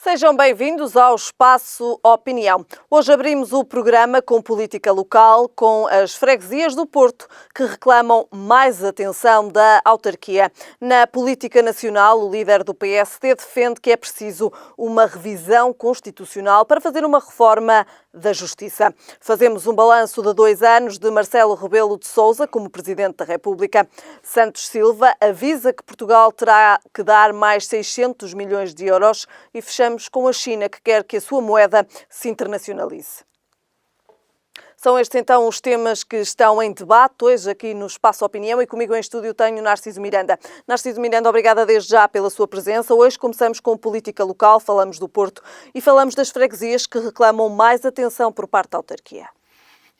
Sejam bem-vindos ao Espaço Opinião. Hoje abrimos o programa com política local, com as freguesias do Porto, que reclamam mais atenção da autarquia. Na política nacional, o líder do PSD defende que é preciso uma revisão constitucional para fazer uma reforma da Justiça. Fazemos um balanço de 2 anos de Marcelo Rebelo de Sousa como Presidente da República. Santos Silva avisa que Portugal terá que dar mais 600 milhões de euros e fechamos com a China, que quer que a sua moeda se internacionalize. São estes então os temas que estão em debate hoje aqui no Espaço Opinião e comigo em estúdio tenho Narciso Miranda. Narciso Miranda, obrigada desde já pela sua presença. Hoje começamos com política local, falamos do Porto e falamos das freguesias que reclamam mais atenção por parte da autarquia.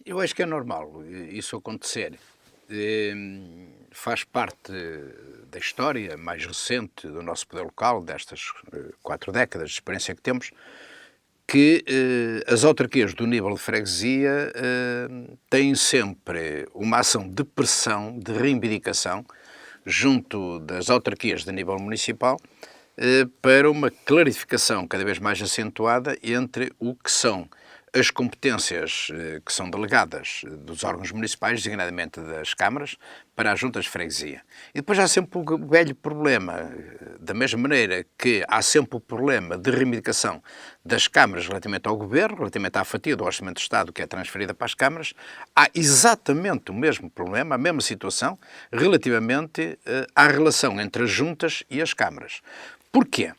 Eu acho que é normal isso acontecer. Faz parte da história mais recente do nosso poder local, destas 4 décadas de experiência que temos, que as autarquias do nível de freguesia têm sempre uma ação de pressão, de reivindicação, junto das autarquias de nível municipal, para uma clarificação cada vez mais acentuada entre o que são as competências que são delegadas dos órgãos municipais, designadamente das câmaras, para as juntas de freguesia. E depois há sempre o velho problema, da mesma maneira que há sempre o problema de reivindicação das câmaras relativamente ao governo, relativamente à fatia do Orçamento do Estado que é transferida para as câmaras, há exatamente o mesmo problema, a mesma situação, relativamente à relação entre as juntas e as câmaras. Porquê?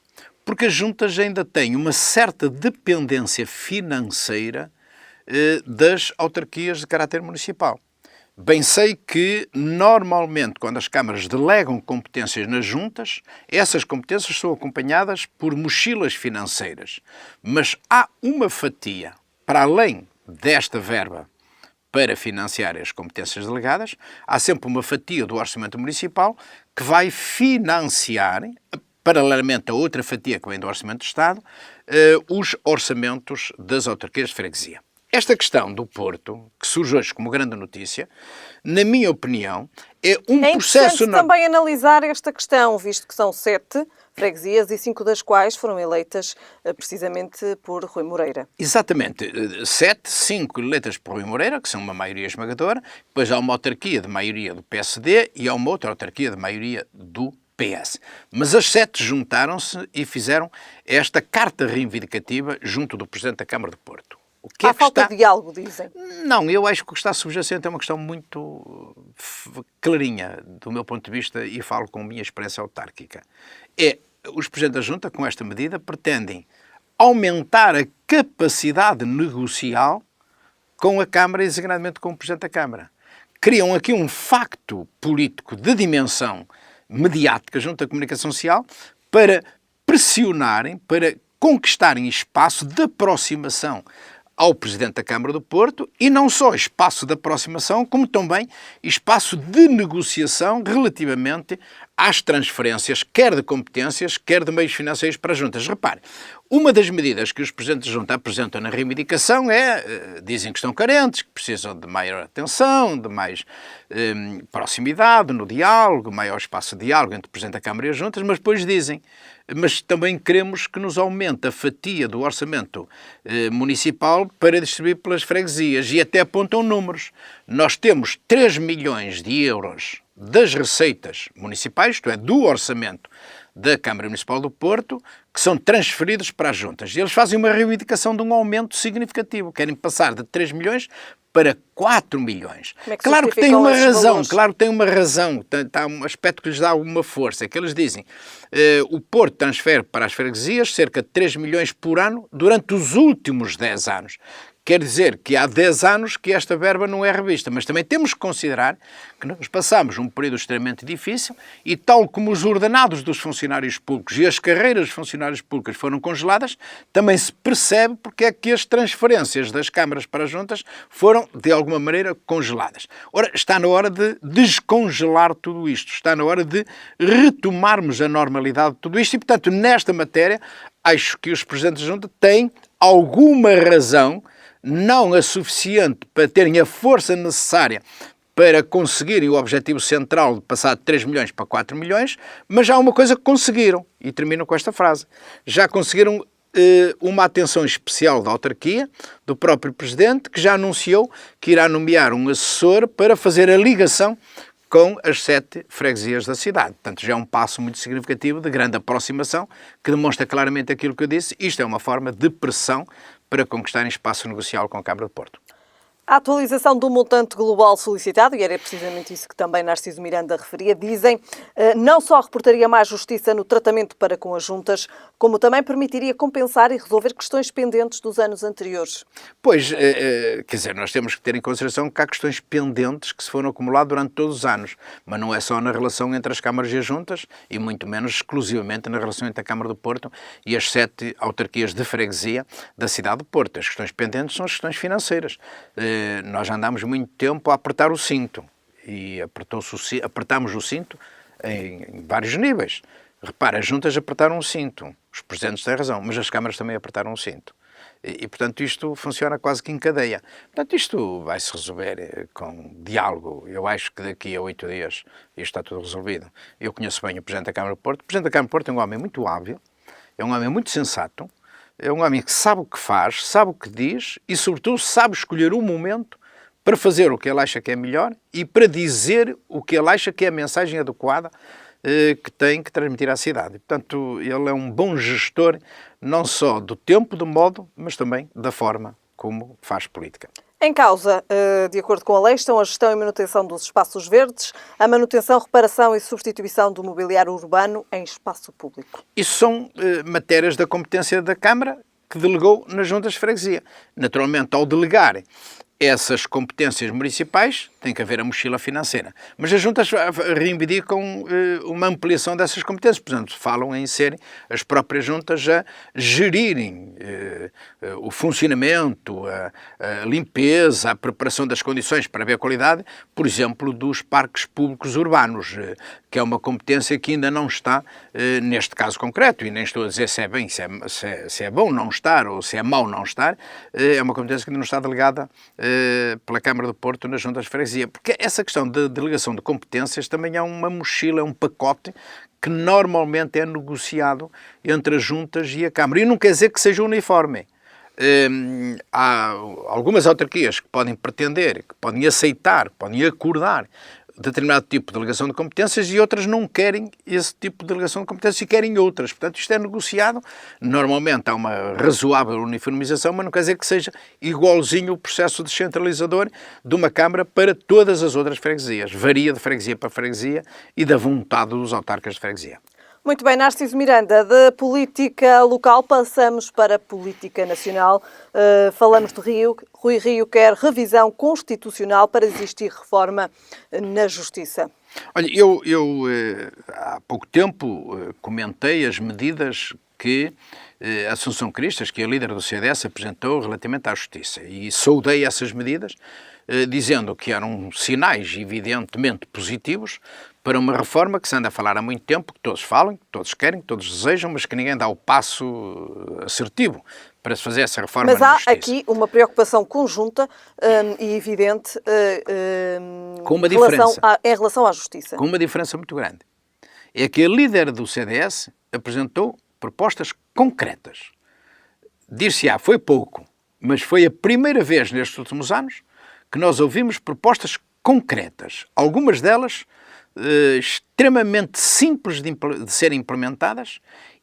Porque as juntas ainda têm uma certa dependência financeira das autarquias de caráter municipal. Bem sei que, normalmente, quando as câmaras delegam competências nas juntas, essas competências são acompanhadas por mochilas financeiras. Mas há uma fatia, para além desta verba para financiar as competências delegadas, há sempre uma fatia do orçamento municipal que vai financiar, paralelamente a outra fatia que vem do Orçamento do Estado, os orçamentos das autarquias de freguesia. Esta questão do Porto, que surge hoje como grande notícia, na minha opinião, é um processo... É também analisar esta questão, visto que são 7 freguesias e 5 das quais foram eleitas precisamente por Rui Moreira. Exatamente. 5 eleitas por Rui Moreira, que são uma maioria esmagadora, depois há uma autarquia de maioria do PSD e há uma outra autarquia de maioria do PS. Mas as 7 juntaram-se e fizeram esta carta reivindicativa junto do Presidente da Câmara do Porto. O que Há falta de diálogo, dizem. Não, eu acho que o que está subjacente é uma questão muito clarinha, do meu ponto de vista, e falo com a minha experiência autárquica. Os Presidentes da Junta, com esta medida, pretendem aumentar a capacidade negocial com a Câmara e, designadamente, com o Presidente da Câmara. Criam aqui um facto político de dimensão mediática junto à comunicação social para pressionarem, para conquistarem espaço de aproximação ao Presidente da Câmara do Porto e não só espaço de aproximação, como também espaço de negociação relativamente às transferências, quer de competências, quer de meios financeiros para as juntas. Repare, uma das medidas que os Presidentes da Junta apresentam na reivindicação dizem que estão carentes, que precisam de maior atenção, de mais proximidade no diálogo, maior espaço de diálogo entre o Presidente da Câmara e as juntas, mas depois dizem, mas também queremos que nos aumente a fatia do orçamento municipal para distribuir pelas freguesias e até apontam números. Nós temos 3 milhões de euros das receitas municipais, isto é, do orçamento da Câmara Municipal do Porto, que são transferidos para as juntas. E eles fazem uma reivindicação de um aumento significativo. Querem passar de 3 milhões para 4 milhões. Claro que tem uma razão, claro que tem uma razão. Está um aspecto que lhes dá alguma força. É que eles dizem, o Porto transfere para as freguesias cerca de 3 milhões por ano durante os últimos 10 anos. Quer dizer que há 10 anos que esta verba não é revista, mas também temos que considerar que nós passamos um período extremamente difícil e tal como os ordenados dos funcionários públicos e as carreiras dos funcionários públicos foram congeladas, também se percebe porque é que as transferências das câmaras para as juntas foram, de alguma maneira, congeladas. Ora, está na hora de descongelar tudo isto, está na hora de retomarmos a normalidade de tudo isto e, portanto, nesta matéria, acho que os Presidentes da Junta têm alguma razão, não a suficiente para terem a força necessária para conseguirem o objetivo central de passar de 3 milhões para 4 milhões, mas já há uma coisa que conseguiram, e termino com esta frase, já conseguiram uma atenção especial da autarquia, do próprio Presidente, que já anunciou que irá nomear um assessor para fazer a ligação com as 7 freguesias da cidade. Portanto, já é um passo muito significativo de grande aproximação, que demonstra claramente aquilo que eu disse. Isto é uma forma de pressão para conquistarem espaço negocial com a Câmara de Porto. A atualização do montante global solicitado, e era precisamente isso que também Narciso Miranda referia, dizem, não só reportaria mais justiça no tratamento para com as juntas, como também permitiria compensar e resolver questões pendentes dos anos anteriores. Pois, quer dizer, nós temos que ter em consideração que há questões pendentes que se foram acumuladas durante todos os anos, mas não é só na relação entre as câmaras e as juntas, e muito menos exclusivamente na relação entre a Câmara do Porto e as 7 autarquias de freguesia da cidade de Porto. As questões pendentes são as questões financeiras. Nós andámos muito tempo a apertar o cinto e apertámos o cinto em vários níveis. Repara, as juntas apertaram o cinto, os presidentes têm razão, mas as câmaras também apertaram o cinto. Portanto, isto funciona quase que em cadeia. Portanto, isto vai se resolver com diálogo. Eu acho que daqui a 8 dias isto está tudo resolvido. Eu conheço bem o Presidente da Câmara de Porto. O Presidente da Câmara de Porto é um homem muito hábil, é um homem muito sensato, é um homem que sabe o que faz, sabe o que diz e, sobretudo, sabe escolher um momento para fazer o que ele acha que é melhor e para dizer o que ele acha que é a mensagem adequada que tem que transmitir à cidade. Portanto, ele é um bom gestor, não só do tempo, do modo, mas também da forma como faz política. Em causa, de acordo com a lei, estão a gestão e manutenção dos espaços verdes, a manutenção, reparação e substituição do mobiliário urbano em espaço público. Isso são matérias da competência da Câmara que delegou nas juntas de freguesia. Naturalmente, ao delegar essas competências municipais, tem que haver a mochila financeira. Mas as juntas reivindicam uma ampliação dessas competências. Portanto, falam em serem as próprias juntas a gerirem o funcionamento, a limpeza, a preparação das condições para ver a qualidade, por exemplo, dos parques públicos urbanos, que é uma competência que ainda não está neste caso concreto, e nem estou a dizer se é bem, se é bom não estar ou se é mau não estar, é uma competência que ainda não está delegada pela Câmara do Porto nas juntas de freguesia. Porque essa questão de delegação de competências também é uma mochila, é um pacote que normalmente é negociado entre as juntas e a Câmara. E não quer dizer que seja uniforme. Há algumas autarquias que podem pretender, que podem aceitar, que podem acordar determinado tipo de delegação de competências e outras não querem esse tipo de delegação de competências e querem outras. Portanto, isto é negociado. Normalmente há uma razoável uniformização, mas não quer dizer que seja igualzinho o processo descentralizador de uma Câmara para todas as outras freguesias. Varia de freguesia para freguesia e da vontade dos autarcas de freguesia. Muito bem, Narciso Miranda, da política local passamos para a política nacional. Falamos de Rio. Rui Rio quer revisão constitucional para existir reforma na Justiça. Olha, eu há pouco tempo comentei as medidas que Assunção Cristas, que é a líder do CDS, apresentou relativamente à Justiça e saudei essas medidas, dizendo que eram sinais evidentemente positivos para uma reforma que se anda a falar há muito tempo, que todos falam, que todos querem, que todos desejam, mas que ninguém dá o passo assertivo para se fazer essa reforma na Justiça. Mas há aqui uma preocupação conjunta e evidente com uma diferença, em relação à Justiça. Com uma diferença muito grande. É que a líder do CDS apresentou propostas concretas. Dir-se-á, foi pouco, mas foi a primeira vez nestes últimos anos que nós ouvimos propostas concretas. Algumas delas extremamente simples de serem implementadas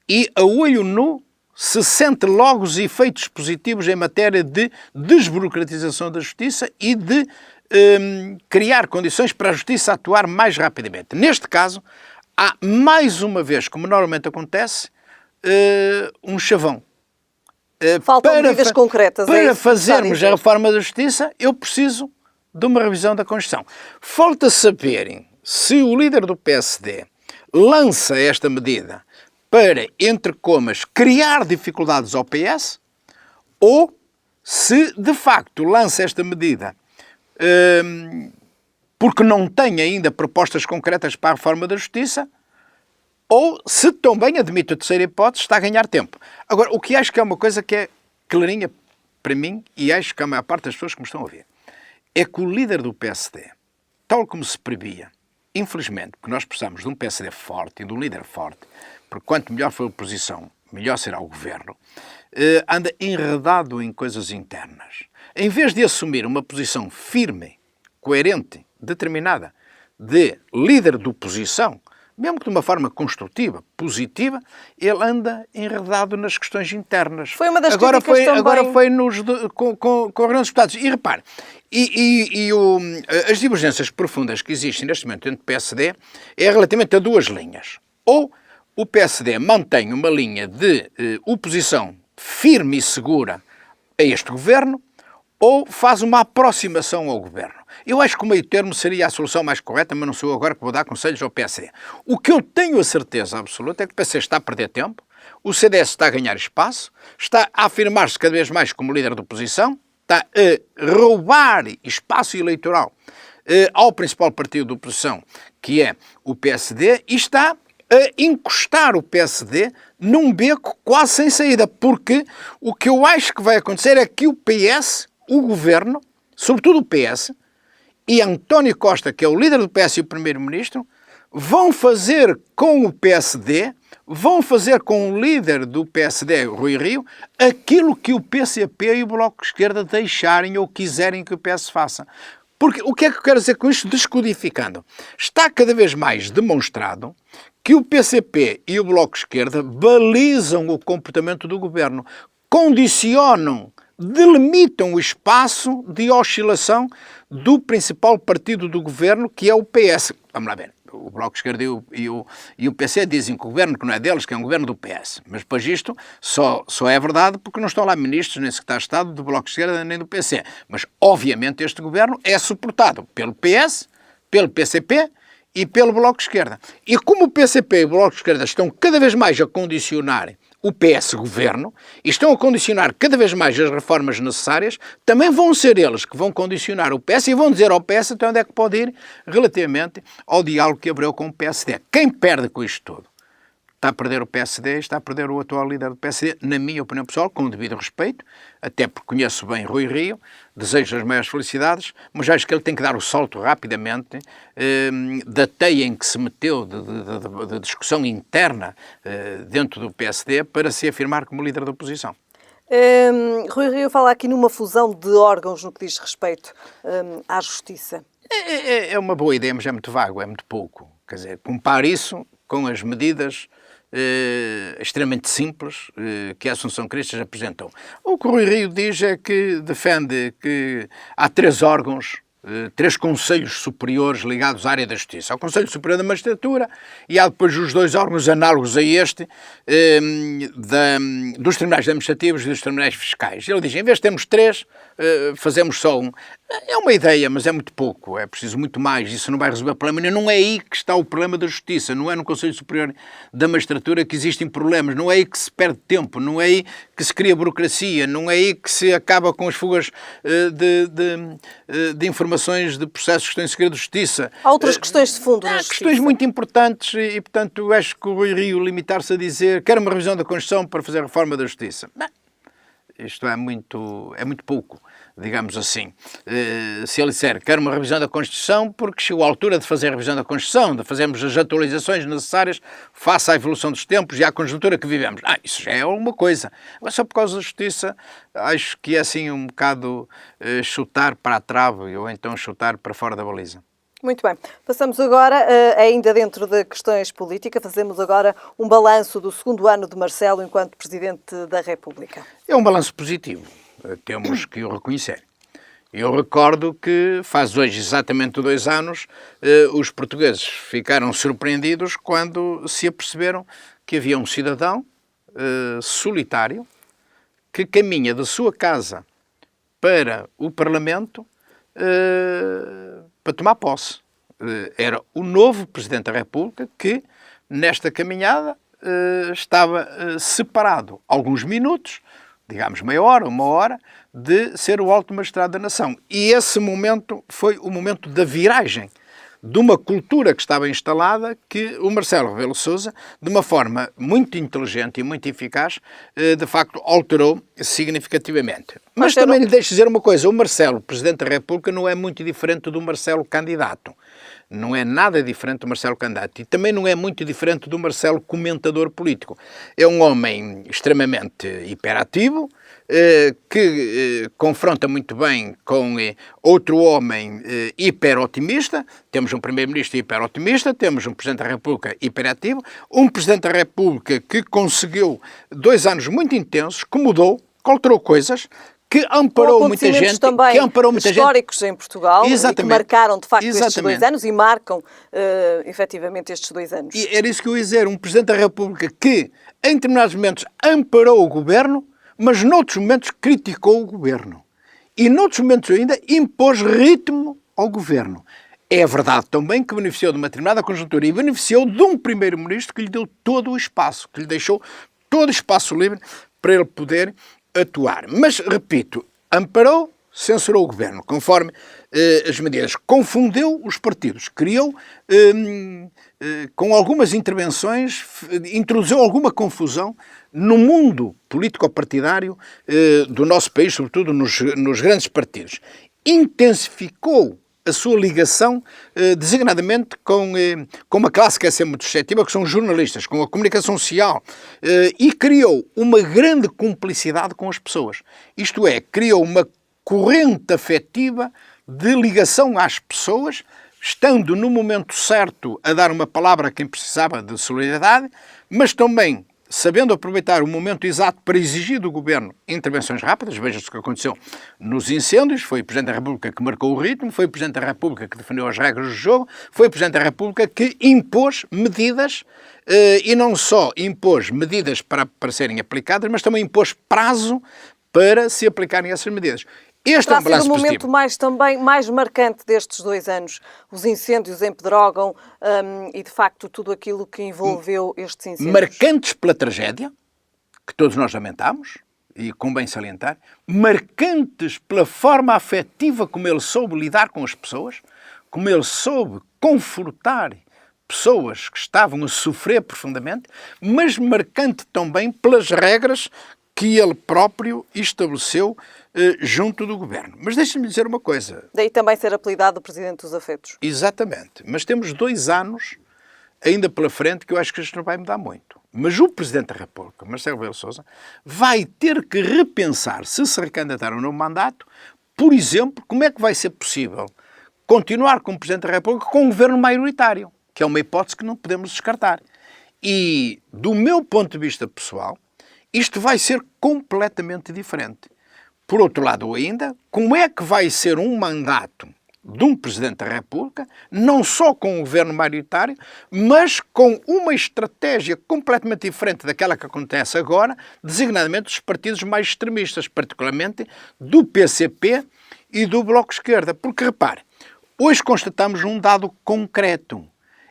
e a olho nu se sente logo os efeitos positivos em matéria de desburocratização da Justiça e de criar condições para a Justiça atuar mais rapidamente. Neste caso, há mais uma vez, como normalmente acontece, um chavão. Faltam medidas concretas. Para fazermos a reforma da Justiça, eu preciso de uma revisão da Constituição. Falta saberem se o líder do PSD lança esta medida para, entre comas, criar dificuldades ao PS, ou se, de facto, lança esta medida porque não tem ainda propostas concretas para a reforma da Justiça, ou se também, admito a terceira hipótese, está a ganhar tempo. Agora, o que acho que é uma coisa que é clarinha para mim, e acho que a maior parte das pessoas que me estão a ouvir, é que o líder do PSD, tal como se previa, infelizmente, porque nós precisamos de um PSD forte e de um líder forte, porque quanto melhor for a oposição, melhor será o governo, anda enredado em coisas internas. Em vez de assumir uma posição firme, coerente, determinada, de líder de oposição, mesmo que de uma forma construtiva, positiva, ele anda enredado nas questões internas. Foi uma das críticas também. Agora foi com os grandes deputados. E repare, as divergências profundas que existem neste momento entre o PSD é relativamente a duas linhas. Ou o PSD mantém uma linha de oposição firme e segura a este governo, ou faz uma aproximação ao governo. Eu acho que o meio termo seria a solução mais correta, mas não sou eu agora que vou dar conselhos ao PSD. O que eu tenho a certeza absoluta é que o PSD está a perder tempo, o CDS está a ganhar espaço, está a afirmar-se cada vez mais como líder de oposição, está a roubar espaço eleitoral ao principal partido de oposição, que é o PSD, e está a encostar o PSD num beco quase sem saída, porque o que eu acho que vai acontecer é que o PS, o governo, sobretudo o PS, e António Costa, que é o líder do PS e o primeiro-ministro, vão fazer com o PSD, vão fazer com o líder do PSD, Rui Rio, aquilo que o PCP e o Bloco de Esquerda deixarem ou quiserem que o PS faça. Porque o que é que eu quero dizer com isto? Descodificando. Está cada vez mais demonstrado que o PCP e o Bloco de Esquerda balizam o comportamento do governo, condicionam, delimitam o espaço de oscilação do principal partido do governo, que é o PS. Vamos lá ver. O Bloco de Esquerda e o PC dizem que o governo que não é deles, que é um governo do PS. Mas depois isto só é verdade porque não estão lá ministros, nem secretários de Estado do Bloco de Esquerda, nem do PC. Mas, obviamente, este governo é suportado pelo PS, pelo PCP e pelo Bloco de Esquerda. E como o PCP e o Bloco de Esquerda estão cada vez mais a condicionar o PS governo e estão a condicionar cada vez mais as reformas necessárias, também vão ser eles que vão condicionar o PS e vão dizer ao PS até onde é que pode ir relativamente ao diálogo que abriu com o PSD. Quem perde com isto tudo? Está a perder o PSD, está a perder o atual líder do PSD, na minha opinião pessoal, com o devido respeito, até porque conheço bem Rui Rio, desejo as maiores felicidades, mas acho que ele tem que dar o salto rapidamente da teia em que se meteu de discussão interna dentro do PSD para se afirmar como líder da oposição. Rui Rio fala aqui numa fusão de órgãos no que diz respeito à justiça. É uma boa ideia, mas é muito vago, é muito pouco. Quer dizer, compare isso com as medidas extremamente simples que a Assunção Cristas apresentou. O que o Rui Rio diz é que defende que há 3 órgãos, 3 conselhos superiores ligados à área da justiça. Há o Conselho Superior da Magistratura e há depois os 2 órgãos análogos a este dos tribunais administrativos e dos tribunais fiscais. Ele diz, em vez de termos 3, fazemos só um. É uma ideia, mas é muito pouco, é preciso muito mais, isso não vai resolver o problema. Não é aí que está o problema da justiça, não é no Conselho Superior da Magistratura que existem problemas, não é aí que se perde tempo, não é aí que se cria burocracia, não é aí que se acaba com as fugas de informações de processos que estão em segredo de justiça. Há outras questões de fundo na justiça. Questões muito importantes e, portanto, eu acho que o Rui Rio limitar-se a dizer quer uma revisão da Constituição para fazer a reforma da justiça. Isto é muito pouco, digamos assim. Se ele disser quer uma revisão da Constituição porque chegou a altura de fazer a revisão da Constituição, de fazermos as atualizações necessárias face à evolução dos tempos e à conjuntura que vivemos. Isso já é alguma coisa. Agora, só por causa da justiça, acho que é assim um bocado chutar para a trave ou então chutar para fora da baliza. Muito bem. Passamos agora, ainda dentro de questões políticas, fazemos agora um balanço do 2º ano de Marcelo enquanto Presidente da República. É um balanço positivo, temos que o reconhecer. Eu recordo que faz hoje exatamente 2 anos, os portugueses ficaram surpreendidos quando se aperceberam que havia um cidadão solitário que caminha da sua casa para o Parlamento para tomar posse. Era o novo Presidente da República que, nesta caminhada, estava separado alguns minutos, digamos meia hora, 1 hora, de ser o alto magistrado da nação. E esse momento foi o momento da viragem de uma cultura que estava instalada que o Marcelo Rebelo de Sousa, de uma forma muito inteligente e muito eficaz, de facto alterou significativamente. Mas também lhe deixo dizer uma coisa, o Marcelo, Presidente da República, não é muito diferente do Marcelo candidato. não é nada diferente do Marcelo candidato e também não é muito diferente do Marcelo comentador político. É um homem extremamente hiperativo, que confronta muito bem com outro homem hiperotimista. Temos um primeiro-ministro hiperotimista, temos um Presidente da República hiperativo, um Presidente da República que conseguiu 2 anos muito intensos, que mudou, que alterou coisas, que amparou muita gente, também que amparou muita históricos gente. Em Portugal, e que marcaram de facto Exatamente. Estes 2 anos e marcam efetivamente estes 2 anos. E era isso que eu ia dizer, um Presidente da República que em determinados momentos amparou o governo, mas noutros momentos criticou o governo. E noutros momentos ainda impôs ritmo ao governo. É verdade também que beneficiou de uma determinada conjuntura e beneficiou de um primeiro-ministro que lhe deu todo o espaço, que lhe deixou todo o espaço livre para ele poder atuar. Mas, repito, amparou, censurou o governo, conforme as medidas. Confundeu os partidos, criou, com algumas intervenções, introduziu alguma confusão no mundo político-partidário do nosso país, sobretudo nos grandes partidos. Intensificou a sua ligação, designadamente com uma classe que é sempre muito suscetível, que são os jornalistas, com a comunicação social, e criou uma grande cumplicidade com as pessoas. Isto é, criou uma corrente afetiva de ligação às pessoas, estando no momento certo a dar uma palavra a quem precisava de solidariedade, mas também sabendo aproveitar o momento exato para exigir do Governo intervenções rápidas. Veja-se o que aconteceu nos incêndios. Foi o Presidente da República que marcou o ritmo, foi o Presidente da República que defendeu as regras do jogo, foi o Presidente da República que impôs medidas, e não só impôs medidas para serem aplicadas, mas também impôs prazo para se aplicarem essas medidas. Este é um balanço positivo. O momento mais marcante destes 2 anos, os incêndios em Pedrógão e, de facto, tudo aquilo que envolveu estes incêndios. Marcantes pela tragédia, que todos nós lamentamos, e convém salientar, marcantes pela forma afetiva como ele soube lidar com as pessoas, como ele soube confortar pessoas que estavam a sofrer profundamente, mas marcante também pelas regras que ele próprio estabeleceu junto do governo. Mas deixe-me dizer uma coisa. Daí também ser apelidado o Presidente dos Afetos. Exatamente. Mas temos 2 anos ainda pela frente que eu acho que isto não vai mudar muito. Mas o Presidente da República, Marcelo Rebelo de Sousa, vai ter que repensar, se recandidatar a um novo mandato, por exemplo, como é que vai ser possível continuar como Presidente da República com um governo maioritário, que é uma hipótese que não podemos descartar. E, do meu ponto de vista pessoal, isto vai ser completamente diferente. Por outro lado ainda, como é que vai ser um mandato de um Presidente da República, não só com um governo maioritário, mas com uma estratégia completamente diferente daquela que acontece agora, designadamente dos partidos mais extremistas, particularmente do PCP e do Bloco de Esquerda. Porque, repare, hoje constatamos um dado concreto.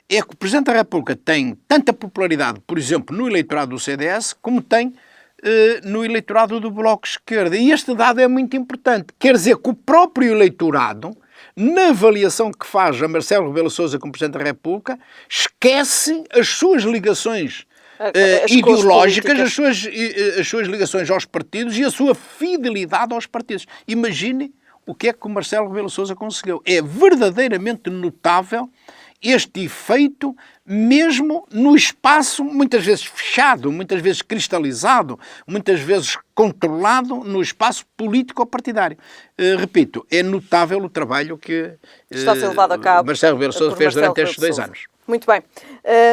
É que o Presidente da República tem tanta popularidade, por exemplo, no eleitorado do CDS, como tem no eleitorado do Bloco de Esquerda. E este dado é muito importante. Quer dizer que o próprio eleitorado, na avaliação que faz a Marcelo Rebelo de Sousa como Presidente da República, esquece as suas ligações ideológicas, as suas ligações aos partidos e a sua fidelidade aos partidos. Imagine o que é que o Marcelo Rebelo de Sousa conseguiu. É verdadeiramente notável este efeito, mesmo no espaço muitas vezes fechado, muitas vezes cristalizado, muitas vezes controlado no espaço político-partidário. Repito, é notável o trabalho que está a ser levado a cabo Marcelo Rebelo de Sousa fez durante estes 2 anos. Muito bem.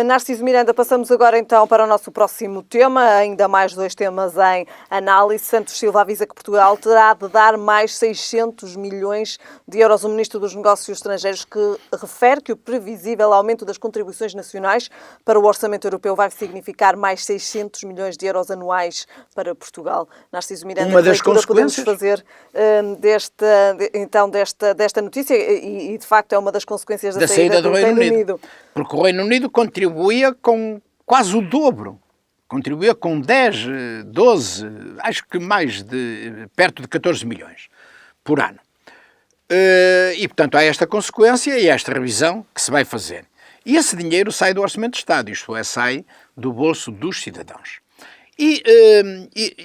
Narciso Miranda, passamos agora então para o nosso próximo tema, ainda mais 2 temas em análise. Santos Silva avisa que Portugal terá de dar mais 600 milhões de euros. O Ministro dos Negócios Estrangeiros que refere que o previsível aumento das contribuições nacionais para o orçamento europeu vai significar mais 600 milhões de euros anuais para Portugal. Narciso Miranda, uma das consequências podemos fazer desta notícia e de facto é uma das consequências da saída do Reino Unido. Porque o Reino Unido contribuía com quase o dobro. Contribuía com 10, 12, acho que mais perto de 14 milhões por ano. E, portanto, há esta consequência e esta revisão que se vai fazer. E esse dinheiro sai do Orçamento de Estado, isto é, sai do bolso dos cidadãos. E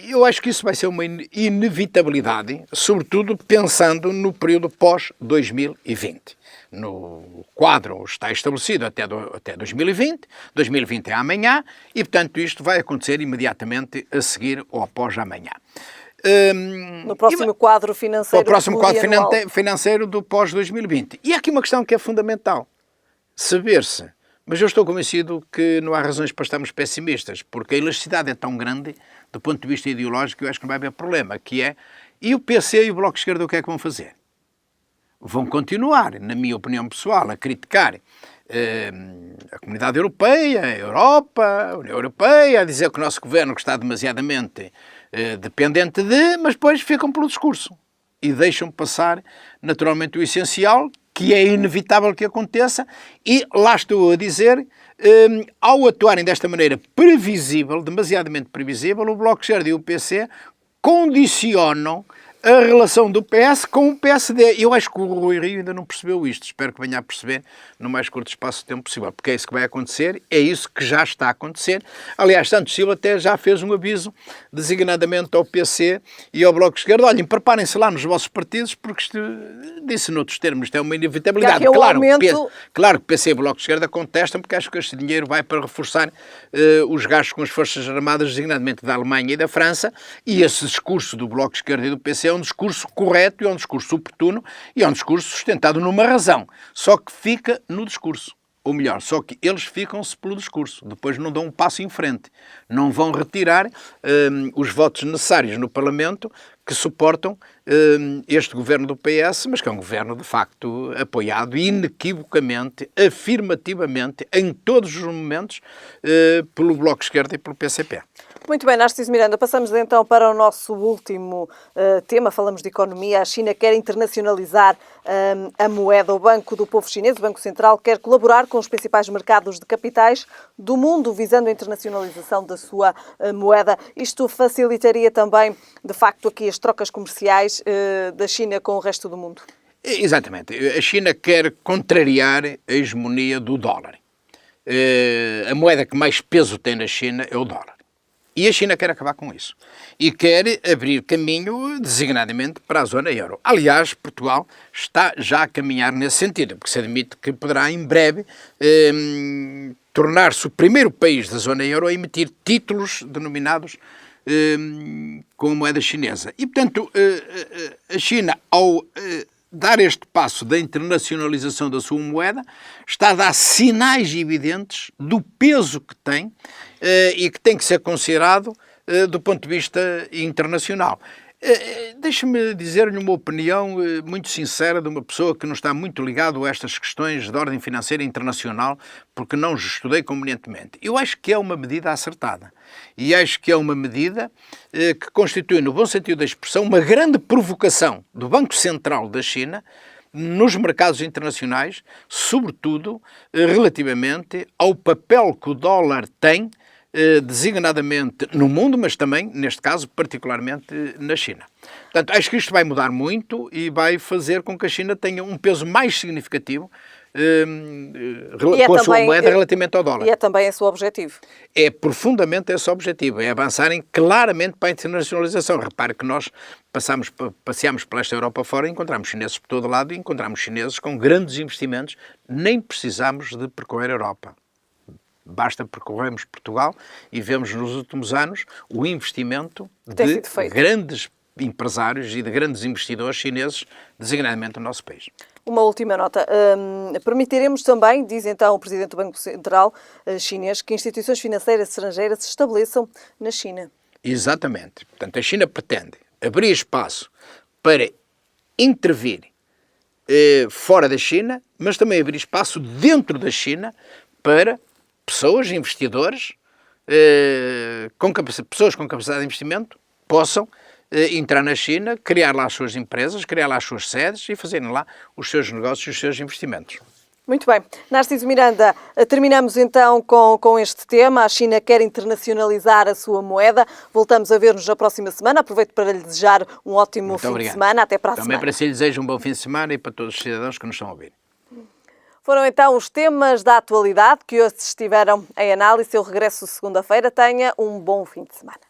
eu acho que isso vai ser uma inevitabilidade, sobretudo pensando no período pós-2020. No quadro está estabelecido até 2020, 2020 é amanhã, e portanto isto vai acontecer imediatamente a seguir ou após amanhã. No próximo quadro financeiro. O próximo quadro financeiro do pós-2020. E há aqui uma questão que é fundamental. Saber-se. Mas eu estou convencido que não há razões para estarmos pessimistas, porque a elasticidade é tão grande, do ponto de vista ideológico, eu acho que não vai haver problema, que é, e o PC e o Bloco de Esquerda o que é que vão fazer? Vão continuar, na minha opinião pessoal, a criticar a Comunidade Europeia, a Europa, a União Europeia, a dizer que o nosso governo está demasiadamente dependente mas depois ficam pelo discurso e deixam passar naturalmente o essencial, que é inevitável que aconteça, e lá estou a dizer, ao atuarem desta maneira previsível, demasiadamente previsível, o Bloco de Esquerda e o PC condicionam a relação do PS com o PSD. Eu acho que o Rui Rio ainda não percebeu isto. Espero que venha a perceber no mais curto espaço de tempo possível, porque é isso que vai acontecer, é isso que já está a acontecer. Aliás, Santos Silva até já fez um aviso, designadamente ao PC e ao Bloco de Esquerda. Olhem, preparem-se lá nos vossos partidos, porque isto, disse noutros termos, isto é uma inevitabilidade. Claro que PC e Bloco de Esquerda contestam, porque acho que este dinheiro vai para reforçar os gastos com as Forças Armadas, designadamente da Alemanha e da França, e esse discurso do Bloco de Esquerda e do PC é um discurso correto e é um discurso oportuno e é um discurso sustentado numa razão. Só que fica no discurso. Ou melhor, só que eles ficam-se pelo discurso. Depois não dão um passo em frente. Não vão retirar os votos necessários no Parlamento que suportam este governo do PS, mas que é um governo, de facto, apoiado inequivocamente, afirmativamente, em todos os momentos, pelo Bloco de Esquerda e pelo PCP. Muito bem, Narciso Miranda, passamos então para o nosso último tema. Falamos de economia. A China quer internacionalizar a moeda. O Banco do Povo Chinês, o Banco Central, quer colaborar com os principais mercados de capitais do mundo, visando a internacionalização da sua moeda. Isto facilitaria também, de facto, aqui as trocas comerciais da China com o resto do mundo? Exatamente. A China quer contrariar a hegemonia do dólar. A moeda que mais peso tem na China é o dólar. E a China quer acabar com isso. E quer abrir caminho, designadamente, para a zona euro. Aliás, Portugal está já a caminhar nesse sentido, porque se admite que poderá, em breve, tornar-se o primeiro país da zona euro a emitir títulos denominados com a moeda chinesa. E, portanto, a China, ao dar este passo da internacionalização da sua moeda, está a dar sinais evidentes do peso que tem e que tem que ser considerado do ponto de vista internacional. Deixe-me dizer-lhe uma opinião muito sincera de uma pessoa que não está muito ligado a estas questões de ordem financeira internacional, porque não os estudei convenientemente. Eu acho que é uma medida acertada. E acho que é uma medida que constitui, no bom sentido da expressão, uma grande provocação do Banco Central da China nos mercados internacionais, sobretudo relativamente ao papel que o dólar tem, designadamente no mundo, mas também, neste caso, particularmente na China. Portanto, acho que isto vai mudar muito e vai fazer com que a China tenha um peso mais significativo com a sua moeda relativamente ao dólar. E é também esse o objetivo. É profundamente esse o objetivo, é avançarem claramente para a internacionalização. Repare que nós passeamos pela esta Europa fora e encontramos chineses por todo lado e encontramos chineses com grandes investimentos, nem precisamos de percorrer a Europa. Basta percorrermos Portugal e vemos nos últimos anos o investimento de grandes empresários e de grandes investidores chineses, designadamente no nosso país. Uma última nota. Permitiremos também, diz então o Presidente do Banco Central chinês, que instituições financeiras estrangeiras se estabeleçam na China. Exatamente. Portanto, a China pretende abrir espaço para intervir fora da China, mas também abrir espaço dentro da China para pessoas, investidores, pessoas com capacidade de investimento possam entrar na China, criar lá as suas empresas, criar lá as suas sedes e fazerem lá os seus negócios e os seus investimentos. Muito bem. Narciso Miranda, terminamos então com este tema. A China quer internacionalizar a sua moeda. Voltamos a ver-nos na próxima semana. Aproveito para lhe desejar um ótimo fim de semana. Até para a semana. Também para si lhe desejo um bom fim de semana e para todos os cidadãos que nos estão a ouvir. Foram então os temas da atualidade que hoje estiveram em análise. Eu regresso segunda-feira. Tenha um bom fim de semana.